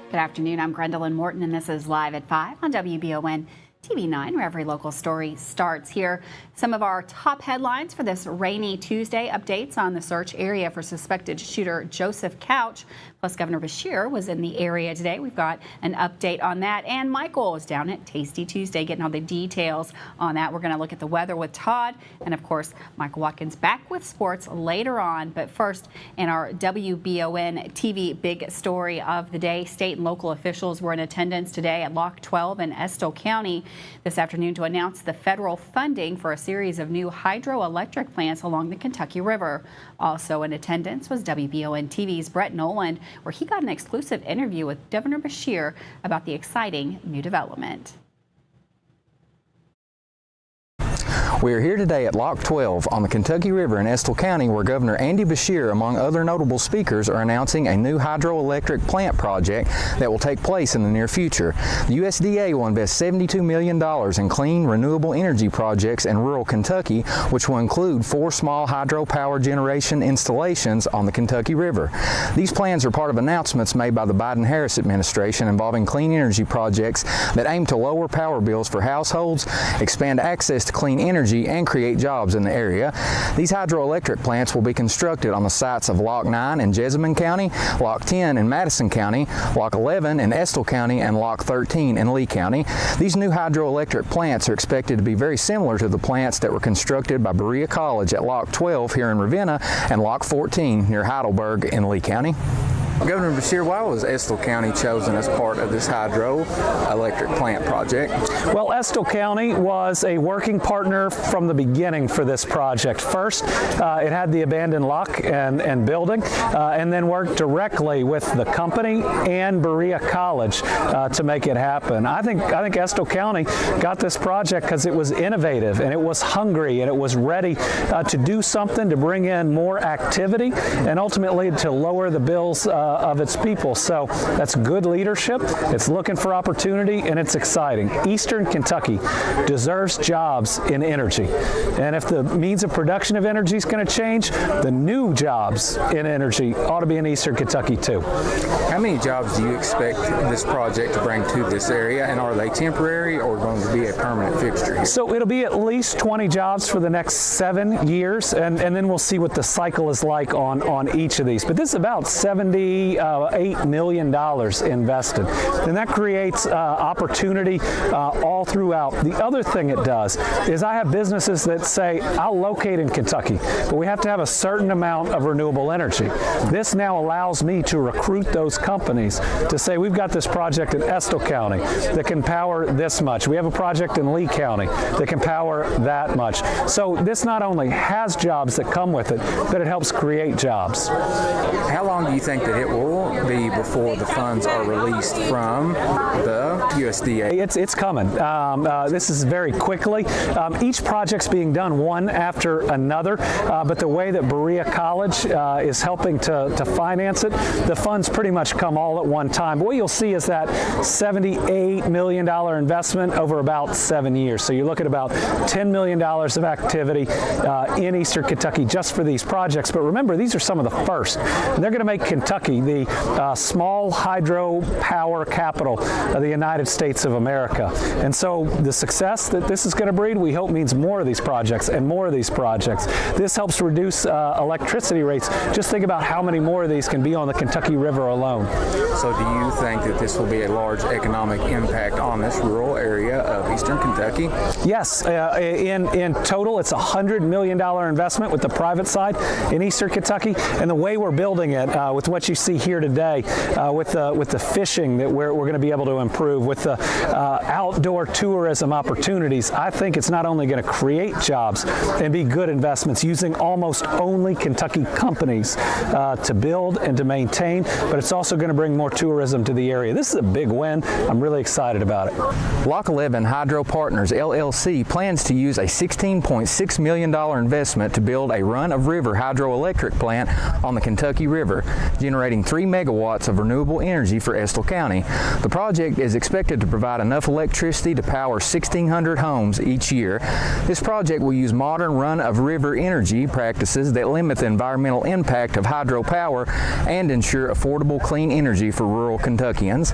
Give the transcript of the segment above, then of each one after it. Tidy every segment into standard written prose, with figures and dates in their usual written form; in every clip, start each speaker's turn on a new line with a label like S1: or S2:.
S1: Good afternoon. I'm Gwendolyn Morton, and this is Live at 5 on WBON TV 9, where every local story starts here. Some of our top headlines for this rainy Tuesday: updates on the search area for suspected shooter Joseph Couch. Plus, Governor Beshear was in the area today. We've got an update on that. And Michael is down at Tasty Tuesday getting all the details on that. We're going to look at the weather with Todd. And, of course, Michael Watkins back with sports later on. But first, in our WBON TV big story of the day, state and local officials were in attendance today at Lock 12 in Estill County this afternoon to announce the federal funding for a series of new hydroelectric plants along the Kentucky River. Also in attendance was WBON TV's Brett Noland, where he got an exclusive interview with Governor Beshear about the exciting new development.
S2: We are here today at Lock 12 on the Kentucky River in Estill County, where Governor Andy Beshear, among other notable speakers, are announcing a new hydroelectric plant project that will take place in the near future. The USDA will invest $72 million in clean, renewable energy projects in rural Kentucky, which will include 4 small hydropower generation installations on the Kentucky River. These plans are part of announcements made by the Biden-Harris administration involving clean energy projects that aim to lower power bills for households, expand access to clean energy, and create jobs in the area. These hydroelectric plants will be constructed on the sites of Lock 9 in Jessamine County, Lock 10 in Madison County, Lock 11 in Estill County, and Lock 13 in Lee County. These new hydroelectric plants are expected to be very similar to the plants that were constructed by Berea College at Lock 12 here in Ravenna and Lock 14 near Heidelberg in Lee County. Governor Beshear, why was Estill County chosen as part of this hydroelectric plant project?
S3: Well, Estill County was a working partner from the beginning for this project. First, it had the abandoned lock and building, and then worked directly with the company and Berea College to make it happen. I think Estill County got this project because it was innovative and it was hungry and it was ready to do something to bring in more activity and ultimately to lower the bills of its people. So that's good leadership. It's looking for opportunity, and it's exciting. Eastern Kentucky deserves jobs in energy. And if the means of production of energy is going to change, the new jobs in energy ought to be in Eastern Kentucky too.
S2: How many jobs do you expect this project to bring to this area, and are they temporary or going to be a permanent fixture here?
S3: So it'll be at least 20 jobs for the next 7 years, and then we'll see what the cycle is like on each of these. But this is about $78 million invested, and that creates opportunity all throughout. The other thing it does is I have businesses that say, I'll locate in Kentucky, but we have to have a certain amount of renewable energy. This now allows me to recruit those companies to say, we've got this project in Estill County that can power this much. We have a project in Lee County that can power that much. So this not only has jobs that come with it, but it helps create jobs.
S2: How long do you think that it will be before the funds are released from the USDA?
S3: It's coming. This is very quickly. Each project's being done one after another, but the way that Berea College is helping to finance it, the funds pretty much come all at one time. But what you'll see is that $78 million investment over about 7 years. So you look at about $10 million of activity in Eastern Kentucky just for these projects. But remember, these are some of the first. And they're going to make Kentucky the small hydro power capital of the United States of America. And so the success that this is going to breed, we hope, means more of these projects and more of these projects. This helps reduce electricity rates. Just think about how many more of these can be on the Kentucky River alone.
S2: So do you think that this will be a large economic impact on this rural area of Eastern Kentucky?
S3: Yes. In total, it's a $100 million investment with the private side in Eastern Kentucky. And the way we're building it, with what you see here today, with the fishing that we're going to be able to improve, with the outdoor tourism opportunities, I think it's not only going to create jobs and be good investments using almost only Kentucky companies to build and to maintain, but it's also going to bring more tourism to the area. This is a big win. I'm really excited about it.
S2: Lock 11 Hydro Partners LLC plans to use a $16.6 million investment to build a run-of-river hydroelectric plant on the Kentucky River, generating generating 3 megawatts of renewable energy for Estill County. The project is expected to provide enough electricity to power 1,600 homes each year. This project will use modern run-of-river energy practices that limit the environmental impact of hydropower and ensure affordable clean energy for rural Kentuckians.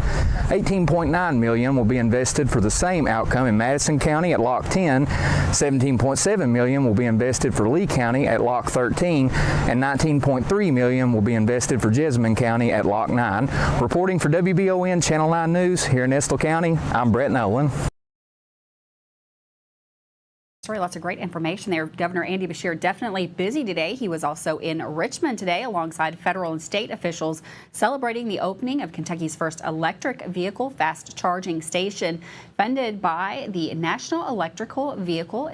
S2: $18.9 million will be invested for the same outcome in Madison County at Lock 10. $17.7 million will be invested for Lee County at Lock 13, and $19.3 million will be invested for Jessamine County at Lock 9. Reporting for WBON Channel 9 News here in Estill County, I'm Brett Nolan.
S1: Lots of great information there. Governor Andy Beshear definitely busy today. He was also in Richmond today alongside federal and state officials celebrating the opening of Kentucky's first electric vehicle fast charging station funded by the National Electrical Vehicle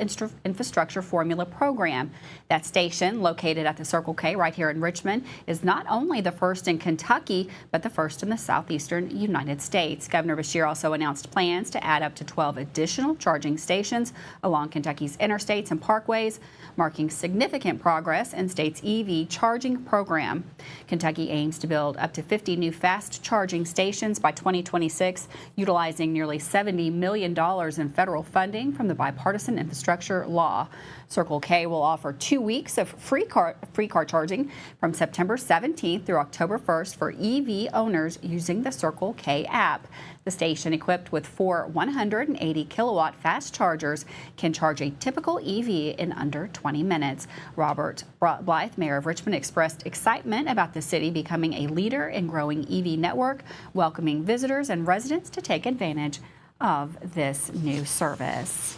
S1: Infrastructure Formula Program. That station, located at the Circle K right here in Richmond, is not only the first in Kentucky, but the first in the southeastern United States. Governor Beshear also announced plans to add up to 12 additional charging stations along Kentucky's interstates and parkways, marking significant progress in state's EV charging program. Kentucky aims to build up to 50 new fast charging stations by 2026, utilizing nearly $70 million in federal funding from the bipartisan infrastructure law. Circle K will offer 2 weeks of free car charging from September 17th through October 1st for EV owners using the Circle K app. The station, equipped with 4 180 kilowatt fast chargers, can charge a typical EV in under 20 minutes. Robert Blythe, mayor of Richmond, expressed excitement about the city becoming a leader in growing EV network, welcoming visitors and residents to take advantage of this new service.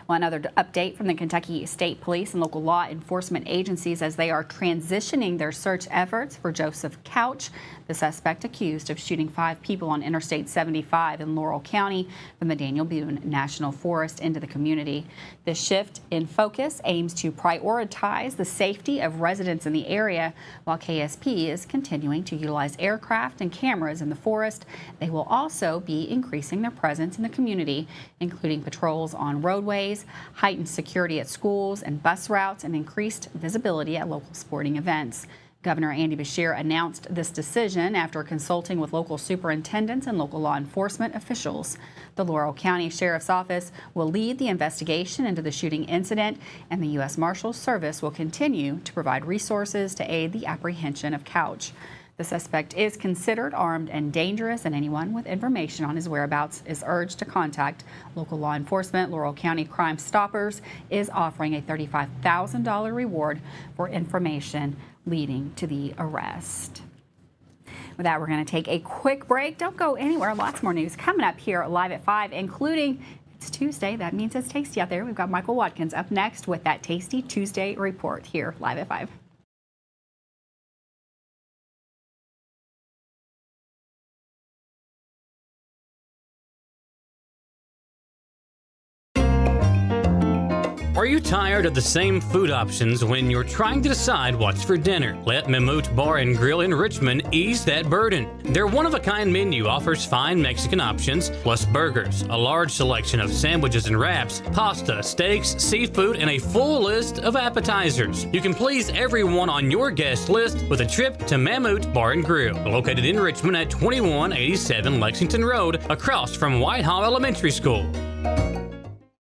S1: One other update from the Kentucky State Police and local law enforcement agencies as they are transitioning their search efforts for Joseph Couch, the suspect accused of shooting 5 people on Interstate 75 in Laurel County from the Daniel Boone National Forest into the community. This shift in focus aims to prioritize the safety of residents in the area while KSP is continuing to utilize aircraft and cameras in the forest. They will also be increasing their presence in the community, including patrols on roadways, heightened security at schools and bus routes, and increased visibility at local sporting events. Governor Andy Beshear announced this decision after consulting with local superintendents and local law enforcement officials. The Laurel County Sheriff's Office will lead the investigation into the shooting incident, and the U.S. Marshals Service will continue to provide resources to aid the apprehension of Couch. The suspect is considered armed and dangerous, and anyone with information on his whereabouts is urged to contact local law enforcement. Laurel County Crime Stoppers is offering a $35,000 reward for information leading to the arrest. With that, we're going to take a quick break. Don't go anywhere. Lots more news coming up here live at 5, including it's Tuesday. That means it's tasty out there. We've got Michael Watkins up next with that Tasty Tuesday report here live at 5.
S4: Are you tired of the same food options when you're trying to decide what's for dinner? Let Mamoot Bar and Grill in Richmond ease that burden. Their one-of-a-kind menu offers fine Mexican options, plus burgers, a large selection of sandwiches and wraps, pasta, steaks, seafood, and a full list of appetizers. You can please everyone on your guest list with a trip to Mamoot Bar and Grill, located in Richmond at 2187 Lexington Road, across from Whitehall Elementary School.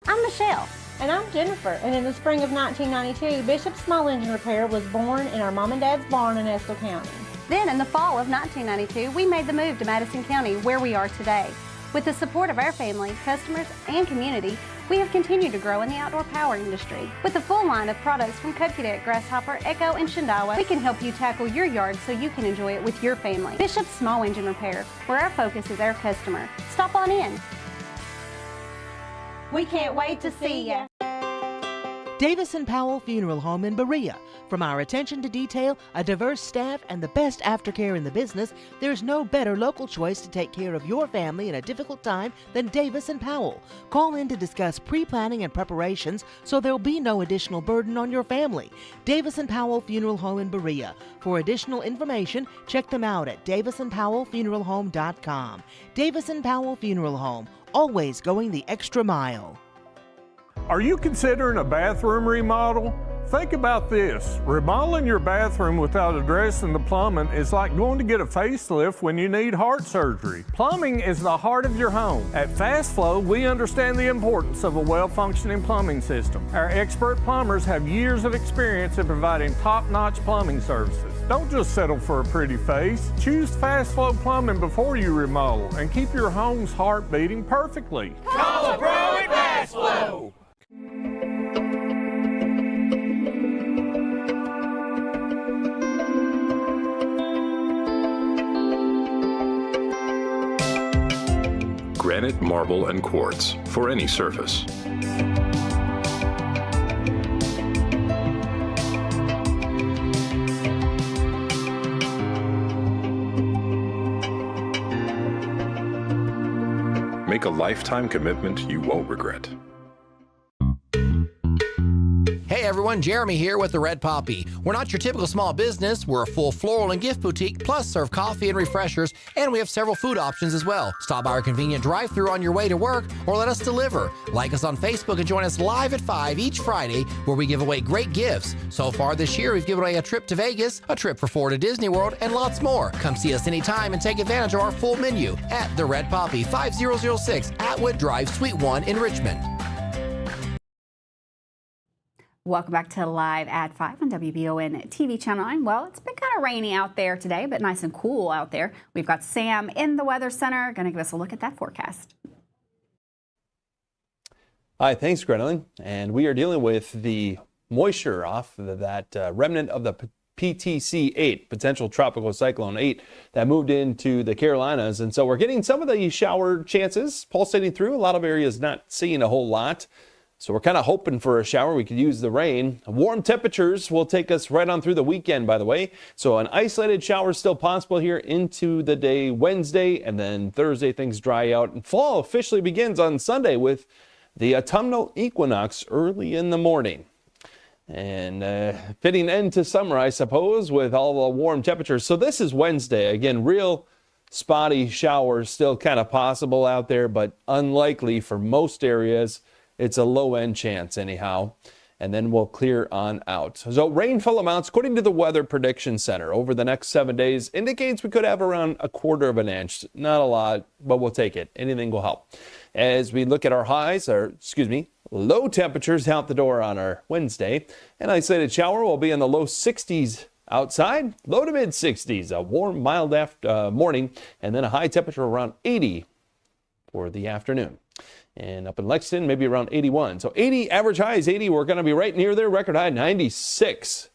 S5: I'm Michelle. And I'm Jennifer, and in the spring of 1992, Bishop Small Engine Repair was born in our mom and dad's barn in Estill County.
S6: Then in the fall of 1992, we made the move to Madison County, where we are today. With the support of our family, customers, and community, we have continued to grow in the outdoor power industry. With a full line of products from Kokudet, Grasshopper, Echo, and Shindawa, we can help you tackle your yard so you can enjoy it with your family. Bishop Small Engine Repair, where our focus is our customer. Stop on in.
S5: We can't wait to see ya.
S7: Davis & Powell Funeral Home in Berea. From our attention to detail, a diverse staff, and the best aftercare in the business, there's no better local choice to take care of your family in a difficult time than Davis & Powell. Call in to discuss pre-planning and preparations so there'll be no additional burden on your family. Davis & Powell Funeral Home in Berea. For additional information, check them out at davisandpowellfuneralhome.com. Davis & Powell Funeral Home, always going the extra mile.
S8: Are you considering a bathroom remodel? Think about this. Remodeling your bathroom without addressing the plumbing is like going to get a facelift when you need heart surgery. Plumbing is the heart of your home. At Fast Flow, we understand the importance of a well-functioning plumbing system. Our expert plumbers have years of experience in providing top-notch plumbing services. Don't just settle for a pretty face. Choose Fast Flow Plumbing before you remodel and keep your home's heart beating perfectly.
S9: Call a pro at Fast Flow.
S10: Granite, marble, and quartz for any surface. Make a lifetime commitment you won't regret.
S11: Hey everyone, Jeremy here with the Red Poppy. We're not your typical small business. We're a full floral and gift boutique, plus serve coffee and refreshers, and we have several food options as well. Stop by our convenient drive-thru on your way to work or let us deliver. Like us on Facebook and join us live at 5 each Friday where we give away great gifts. So far this year, we've given away a trip to Vegas, a trip for 4 to Disney World, and lots more. Come see us anytime and take advantage of our full menu at the Red Poppy, 5006 Atwood Drive, Suite 1 in Richmond.
S1: Welcome back to Live at 5 on WBON TV Channel 9. Well, it's been kind of rainy out there today, but nice and cool out there. We've got Sam in the Weather Center, going to give us a look at that forecast.
S12: Hi, thanks, Gretelin. And we are dealing with the moisture off that remnant of the PTC 8, potential tropical cyclone 8, that moved into the Carolinas. And so we're getting some of the shower chances pulsating through. A lot of areas not seeing a whole lot. So we're kind of hoping for a shower. We could use the rain. Warm temperatures will take us right on through the weekend, by the way. So an isolated shower is still possible here into the day Wednesday, and then Thursday things dry out. And fall officially begins on Sunday with the autumnal equinox early in the morning. And fitting end to summer, I suppose, with all the warm temperatures. So this is Wednesday. Again, real spotty showers still kind of possible out there, but unlikely for most areas. It's a low-end chance anyhow, and then we'll clear on out. So rainfall amounts, according to the Weather Prediction Center, over the next 7 days indicates we could have around 1/4 of an inch. Not a lot, but we'll take it. Anything will help. As we look at our highs, low temperatures out the door on our Wednesday. An isolated shower will be in the low 60s outside, low to mid 60s, a warm, mild morning, and then a high temperature around 80 for the afternoon. And up in Lexington, maybe around 81. So 80, average high is 80. We're going to be right near their record high, 96.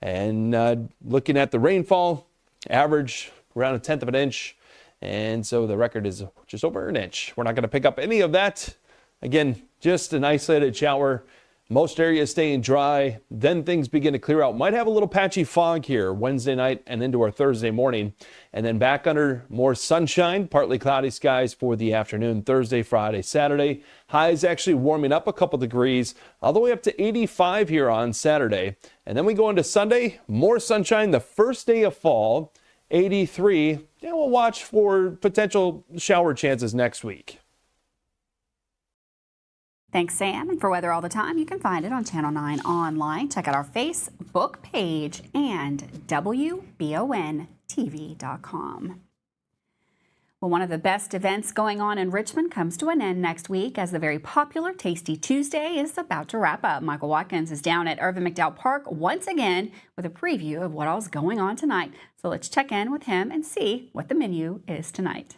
S12: And looking at the rainfall, average around 1/10 of an inch. And so the record is just over an inch. We're not going to pick up any of that. Again, just an isolated shower. Most areas staying dry. Then things begin to clear out. Might have a little patchy fog here Wednesday night and into our Thursday morning. And then back under more sunshine, partly cloudy skies for the afternoon, Thursday, Friday, Saturday. Highs actually warming up a couple degrees, all the way up to 85 here on Saturday. And then we go into Sunday, more sunshine, the first day of fall, 83. And we'll watch for potential shower chances next week.
S1: Thanks, Sam. And for weather all the time, you can find it on Channel 9 online. Check out our Facebook page and WBONTV.com. Well, one of the best events going on in Richmond comes to an end next week as the very popular Tasty Tuesday is about to wrap up. Michael Watkins is down at Irvin McDowell Park once again with a preview of what all's going on tonight. So let's check in with him and see what the menu is tonight.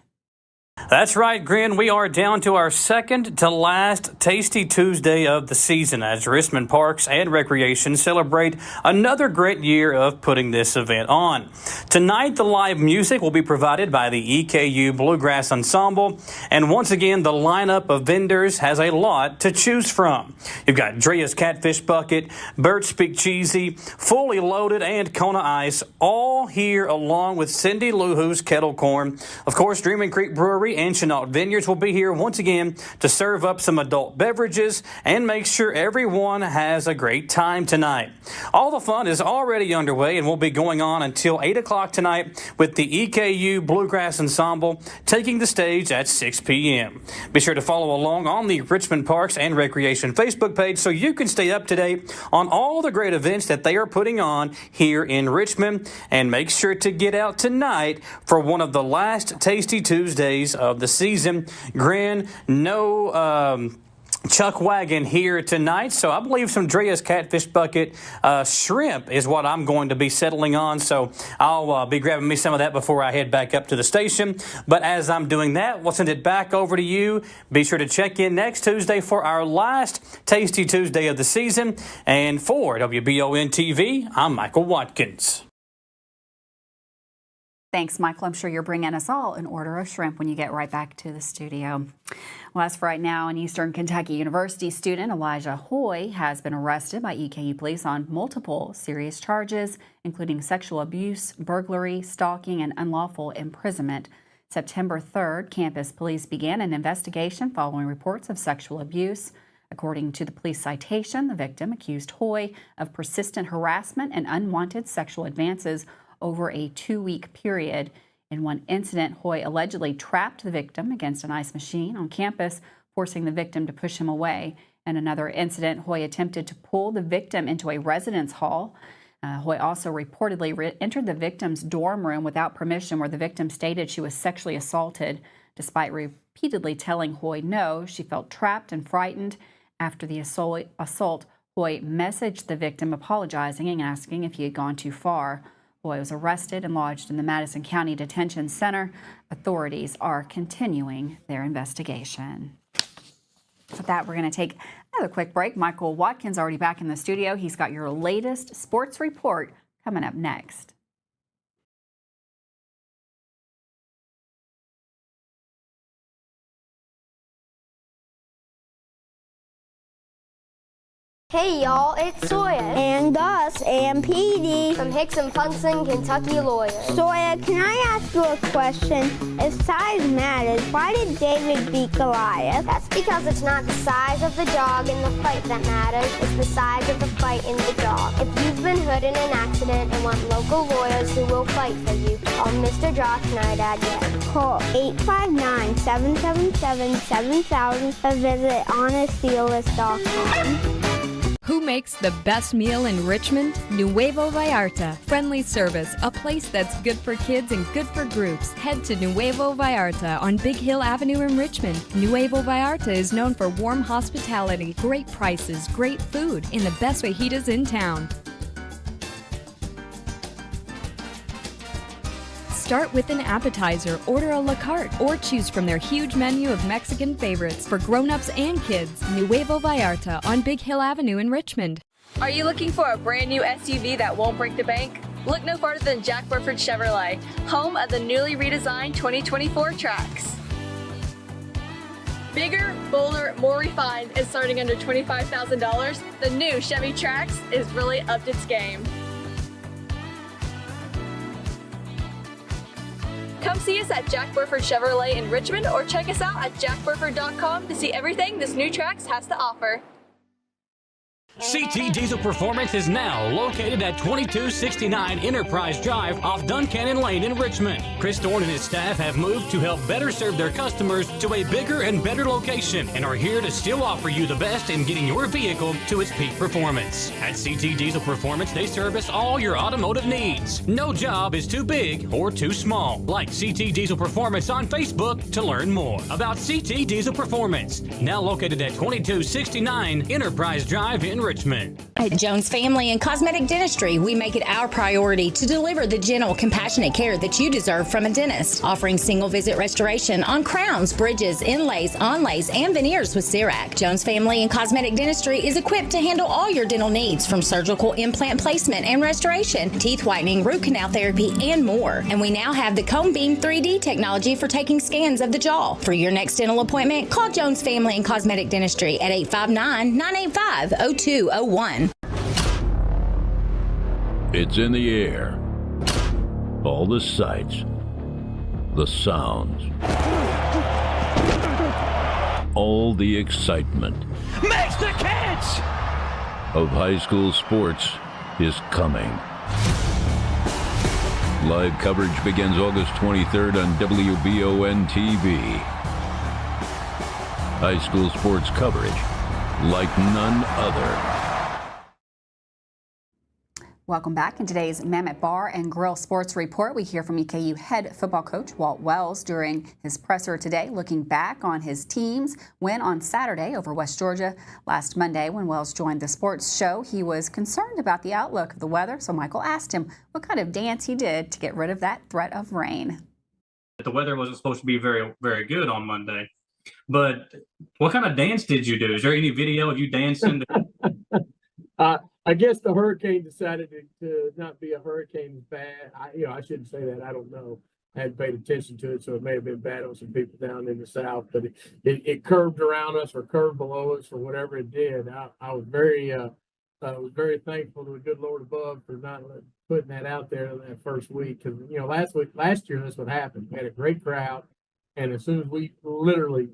S4: That's right, Grin. We are down to our second to last Tasty Tuesday of the season as Richmond Parks and Recreation celebrate another great year of putting this event on. Tonight, the live music will be provided by the EKU Bluegrass Ensemble. And once again, the lineup of vendors has a lot to choose from. You've got Drea's Catfish Bucket, Bird Speak Cheesy, Fully Loaded, and Kona Ice, all here along with Cindy Lou Who's Kettle Corn. Of course, Dreaming Creek Brewery Brewery and Chenault Vineyards will be here once again to serve up some adult beverages and make sure everyone has a great time tonight. All the fun is already underway and will be going on until 8 o'clock tonight with the EKU Bluegrass Ensemble taking the stage at 6 p.m. Be sure to follow along on the Richmond Parks and Recreation Facebook page so you can stay up to date on all the great events that they are putting on here in Richmond. And make sure to get out tonight for one of the last Tasty Tuesdays of the season. Grin, no Chuck Wagon here tonight, so I believe some Drea's Catfish Bucket shrimp is what I'm going to be settling on, so I'll be grabbing me some of that before I head back up to the station. But as I'm doing that, we'll send it back over to you. Be sure to check in next Tuesday for our last Tasty Tuesday of the season. And for WBON TV, I'm Michael Watkins.
S1: Thanks, Michael. I'm sure you're bringing us all an order of shrimp when you get right back to the studio. Well, as for right now, an Eastern Kentucky University student, Elijah Hoy, has been arrested by EKU police on multiple serious charges, including sexual abuse, burglary, stalking, and unlawful imprisonment. September 3rd, campus police began an investigation following reports of sexual abuse. According to the police citation, the victim accused Hoy of persistent harassment and unwanted sexual advances over a 2-week period. In one incident, Hoy allegedly trapped the victim against an ice machine on campus, forcing the victim to push him away. In another incident, Hoy attempted to pull the victim into a residence hall. Hoy also reportedly entered the victim's dorm room without permission, where the victim stated she was sexually assaulted. Despite repeatedly telling Hoy no, she felt trapped and frightened. After the assault, Hoy messaged the victim apologizing and asking if he had gone too far. Hoy was arrested and lodged in the Madison County Detention Center. Authorities are continuing their investigation. With that, we're going to take another quick break. Michael Watkins already back in the studio. He's got your latest sports report coming up next.
S13: Hey y'all, it's Sawyer.
S14: And Gus and Petey.
S13: From Hicks and Punson, Kentucky Lawyers.
S14: Sawyer, can I ask you a question? If size matters, why did David beat Goliath?
S13: That's because it's not the size of the dog in the fight that matters, it's the size of the fight in the dog. If you've been hurt in an accident and want local lawyers who will fight for you, call Mr. Josh Nydad yet.
S14: Call 859-777-7000 or visit honestdealers.com.
S15: Who makes the best meal in Richmond? Nuevo Vallarta. Friendly service, a place that's good for kids and good for groups. Head to Nuevo Vallarta on Big Hill Avenue in Richmond. Nuevo Vallarta is known for warm hospitality, great prices, great food, and the best fajitas in town. Start with an appetizer, order a la carte, or choose from their huge menu of Mexican favorites for grown-ups and kids. Nuevo Vallarta on Big Hill Avenue in Richmond.
S16: Are you looking for a brand new SUV that won't break the bank? Look no farther than Jack Burford Chevrolet, home of the newly redesigned 2024 Trax. Bigger, bolder, more refined, and starting under $25,000, the new Chevy Trax is really upped its game. Come see us at Jack Burford Chevrolet in Richmond or check us out at jackburford.com to see everything this new Trax has to offer.
S4: CT Diesel Performance is now located at 2269 Enterprise Drive off Duncannon Lane in Richmond. Chris Thorne and his staff have moved to help better serve their customers to a bigger and better location and are here to still offer you the best in getting your vehicle to its peak performance. At CT Diesel Performance, they service all your automotive needs. No job is too big or too small. Like CT Diesel Performance on Facebook to learn more about CT Diesel Performance. Now located at 2269 Enterprise Drive in Richmond.
S17: At Jones Family and Cosmetic Dentistry, we make it our priority to deliver the gentle, compassionate care that you deserve from a dentist. Offering single visit restoration on crowns, bridges, inlays, onlays, and veneers with CERAC. Jones Family and Cosmetic Dentistry is equipped to handle all your dental needs, from surgical implant placement and restoration, teeth whitening, root canal therapy, and more. And we now have the Cone Beam 3D technology for taking scans of the jaw. For your next dental appointment, call Jones Family and Cosmetic Dentistry at 859-985-0201.
S18: It's in the air. All the sights, the sounds, all the excitement
S9: Makes the catch!
S18: of high school sports is coming. Live coverage begins August 23rd on WBON TV. High school sports coverage like none other.
S1: Welcome back. In today's Mammoth Bar and Grill Sports Report, we hear from EKU head football coach Walt Wells during his presser today, looking back on his team's win on Saturday over West Georgia. Last Monday, when Wells joined the sports show, he was concerned about the outlook of the weather, so Michael asked him what kind of dance he did to get rid of that threat of rain.
S19: The weather wasn't supposed to be very, very good on Monday, but what kind of dance did you do? Is there any video of you dancing?
S20: I guess the hurricane decided to not be a hurricane as bad. I shouldn't say that. I don't know. I hadn't paid attention to it, so it may have been bad on some people down in the south. But it curved around us or curved below us or whatever it did. I was very thankful to the good Lord above for not putting that out there in that first week. Because last year, that's what happened. We had a great crowd, and as soon as we literally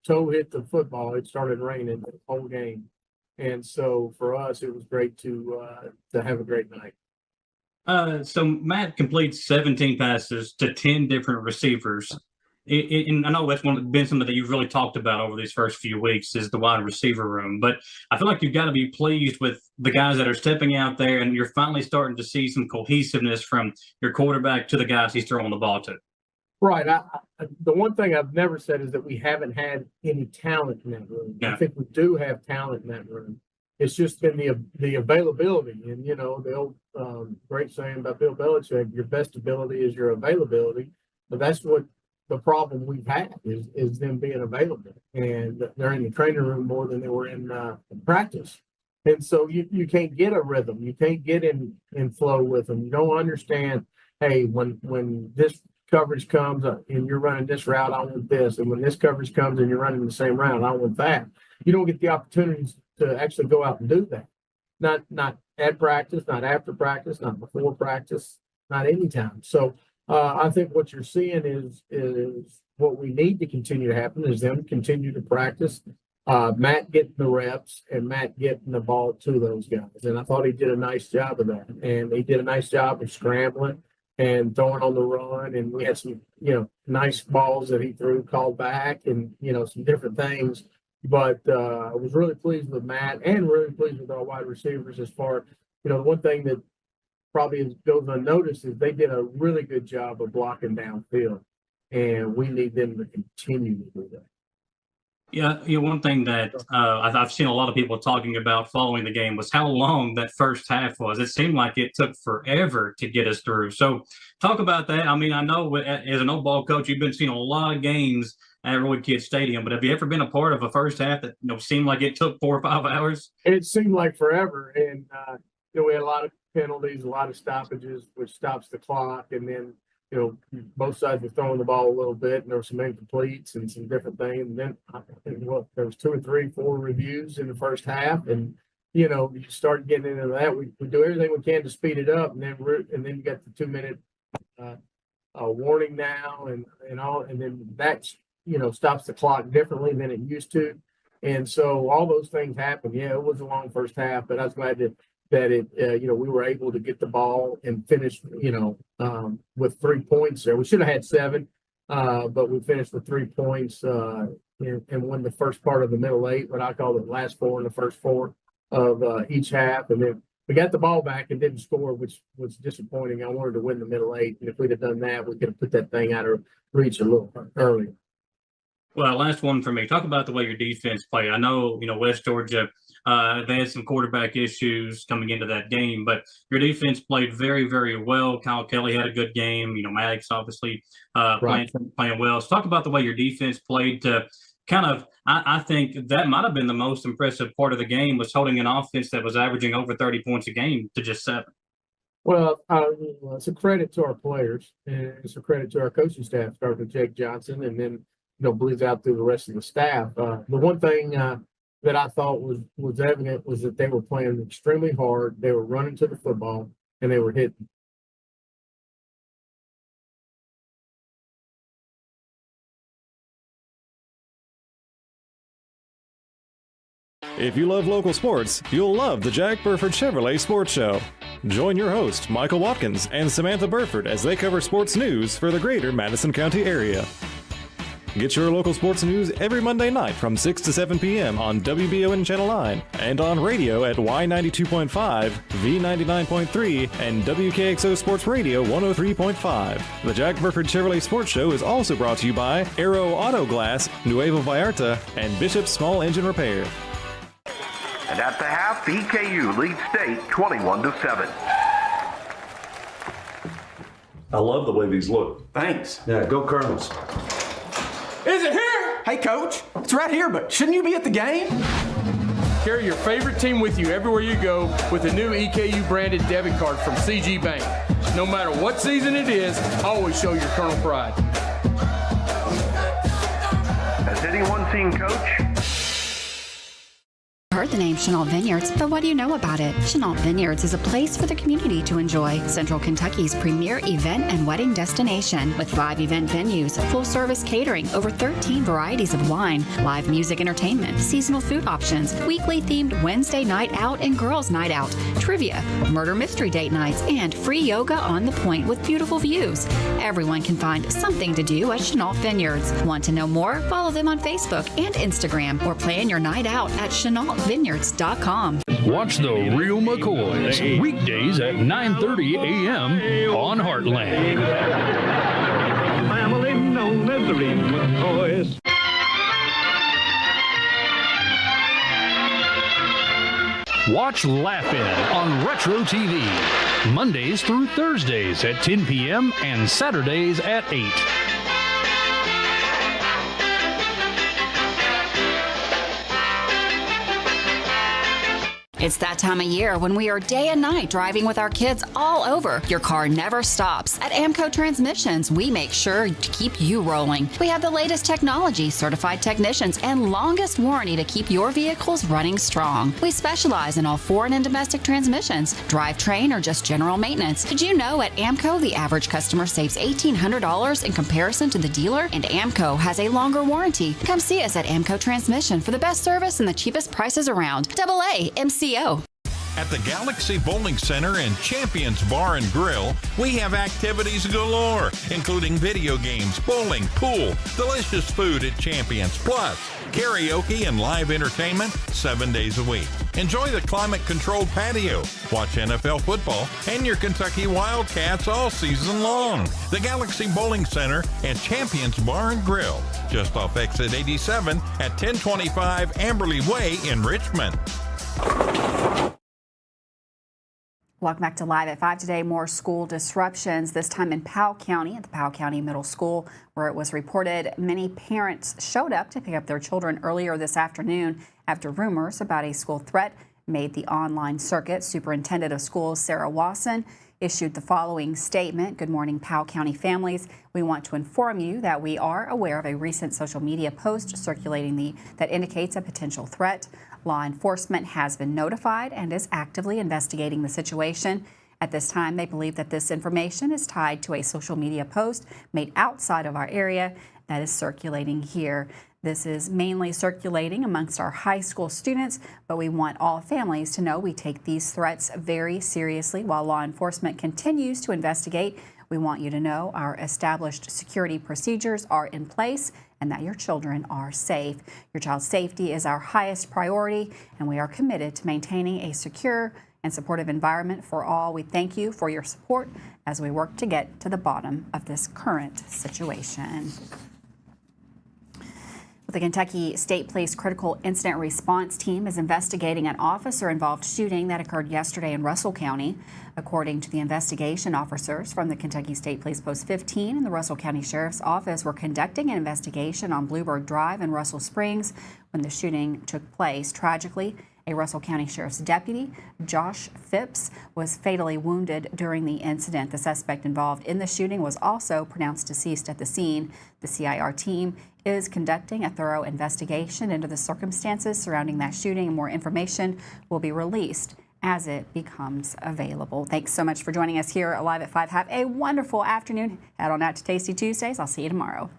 S20: toe hit the football, it started raining the whole game. And so for us, it was great to have a great night.
S19: So Matt completes 17 passes to 10 different receivers. And I know that's been something that you've really talked about over these first few weeks is the wide receiver room. But I feel like you've got to be pleased with the guys that are stepping out there, and you're finally starting to see some cohesiveness from your quarterback to the guys he's throwing the ball to.
S20: Right. The one thing I've never said is that we haven't had any talent in that room. Yeah. I think we do have talent in that room. It's just been the availability. And, the old great saying about Bill Belichick, your best ability is your availability. But that's what the problem we've had is them being available. And they're in the training room more than they were in practice. And so you can't get a rhythm. You can't get in flow with them. You don't understand, hey, when this coverage comes and you're running this route, I want this. And when this coverage comes and you're running the same route, I want that. You don't get the opportunities to actually go out and do that. Not at practice, not after practice, not before practice, not anytime. So I think what you're seeing is what we need to continue to happen is them continue to practice. Matt getting the reps and Matt getting the ball to those guys. And I thought he did a nice job of that. And he did a nice job of scrambling and throwing on the run, and we had some, nice balls that he threw, called back, and some different things. But I was really pleased with Matt, and really pleased with our wide receivers. As far, the one thing that probably goes unnoticed is they did a really good job of blocking downfield, and we need them to continue to do that.
S19: Yeah, one thing that I've seen a lot of people talking about following the game was how long that first half was. It seemed like it took forever to get us through. So talk about that. I mean, I know as an old ball coach, you've been seeing a lot of games at Roy Kidd Stadium, but have you ever been a part of a first half that seemed like it took 4 or 5 hours?
S20: It seemed like forever, and we had a lot of penalties, a lot of stoppages, which stops the clock, and then both sides were throwing the ball a little bit, and there were some incompletes and some different things. And then there was 2 or 3, 4 reviews in the first half, and you start getting into that. We do everything we can to speed it up, and then you got the 2-minute warning now, and all, and then that stops the clock differently than it used to, and so all those things happen. Yeah, it was a long first half, but I was glad that we were able to get the ball and finish, with 3 points there. We should have had 7, but we finished with 3 points and won the first part of the middle 8, what I call the last 4 and the first 4 of each half. And then we got the ball back and didn't score, which was disappointing. I wanted to win the middle 8, and if we'd have done that, we could have put that thing out of reach a little earlier.
S19: Well, last one for me. Talk about the way your defense played. I know, West Georgia, they had some quarterback issues coming into that game, but your defense played very, very well. Kyle Kelly had a good game. Maddox obviously playing well. So talk about the way your defense played to kind of, I think that might have been the most impressive part of the game, was holding an offense that was averaging over 30 points a game to just 7.
S20: Well, it's a credit to our players, and it's a credit to our coaching staff, starting with Jake Johnson, and then bleeds out through the rest of the staff. The one thing that I thought was evident was that they were playing extremely hard. They were running to the football, and they were hitting.
S21: If you love local sports, you'll love the Jack Burford Chevrolet Sports Show. Join your host, Michael Watkins, and Samantha Burford as they cover sports news for the greater Madison County area. Get your local sports news every Monday night from 6 to 7 p.m. on WBON Channel 9 and on radio at Y92.5, V99.3, and WKXO Sports Radio 103.5. The Jack Burford Chevrolet Sports Show is also brought to you by Aero Auto Glass, Nuevo Vallarta, and Bishop's Small Engine Repair.
S22: And at the half, EKU leads state 21-7.
S23: I love the way these look.
S24: Thanks.
S23: Yeah, go Colonels.
S24: Is it here? Hey, Coach, it's right here, but shouldn't you be at the game?
S25: Carry your favorite team with you everywhere you go with the new EKU branded debit card from CG Bank. No matter what season it is, always show your Colonel pride.
S22: Has anyone seen Coach?
S1: Heard the name Chenault Vineyards, but what do you know about it? Chenault Vineyards is a place for the community to enjoy. Central Kentucky's premier event and wedding destination with 5 event venues, full-service catering, over 13 varieties of wine, live music entertainment, seasonal food options, weekly themed Wednesday night out and girls night out, trivia, murder mystery date nights, and free yoga on the point with beautiful views. Everyone can find something to do at Chenault Vineyards. Want to know more? Follow them on Facebook and Instagram or plan your night out at ChenaultVineyards.com.
S18: Watch The Real McCoys weekdays at 9:30 a.m. on Heartland.
S9: Family known as The Real McCoys.
S18: Watch Laugh-In on Retro TV, Mondays through Thursdays at 10 p.m. and Saturdays at 8.
S1: It's that time of year when we are day and night driving with our kids all over. Your car never stops. At AMCO Transmissions, we make sure to keep you rolling. We have the latest technology, certified technicians, and longest warranty to keep your vehicles running strong. We specialize in all foreign and domestic transmissions, drivetrain, or just general maintenance. Did you know at AMCO the average customer saves $1,800 in comparison to the dealer? And AMCO has a longer warranty. Come see us at AMCO Transmission for the best service and the cheapest prices around. AA MCO.
S26: At the Galaxy Bowling Center and Champions Bar and Grill, we have activities galore, including video games, bowling, pool, delicious food at Champions, plus karaoke and live entertainment 7 days a week. Enjoy the climate-controlled patio, watch NFL football, and your Kentucky Wildcats all season long. The Galaxy Bowling Center and Champions Bar and Grill, just off exit 87 at 1025 Amberley Way in Richmond.
S1: Welcome back to Live at 5 today. More school disruptions, this time in Powell County, at the Powell County Middle School, where it was reported many parents showed up to pick up their children earlier this afternoon after rumors about a school threat made the online circuit. Superintendent of Schools Sarah Wasson issued the following statement. Good morning, Powell County families. We want to inform you that we are aware of a recent social media post circulating that indicates a potential threat. Law enforcement has been notified and is actively investigating the situation. At this time, they believe that this information is tied to a social media post made outside of our area that is circulating here. This is mainly circulating amongst our high school students, but we want all families to know we take these threats very seriously. While law enforcement continues to investigate, we want you to know our established security procedures are in place and that your children are safe. Your child's safety is our highest priority, and we are committed to maintaining a secure and supportive environment for all. We thank you for your support as we work to get to the bottom of this current situation. The Kentucky State Police Critical Incident Response Team is investigating an officer-involved shooting that occurred yesterday in Russell County. According to the investigation, officers from the Kentucky State Police Post 15 and the Russell County Sheriff's Office were conducting an investigation on Bluebird Drive in Russell Springs when the shooting took place. Tragically, a Russell County Sheriff's deputy, Josh Phipps, was fatally wounded during the incident. The suspect involved in the shooting was also pronounced deceased at the scene. The CIR team is conducting a thorough investigation into the circumstances surrounding that shooting, and more information will be released as it becomes available. Thanks so much for joining us here at Live at 5. Have a wonderful afternoon. Head on out to Tasty Tuesdays. I'll see you tomorrow.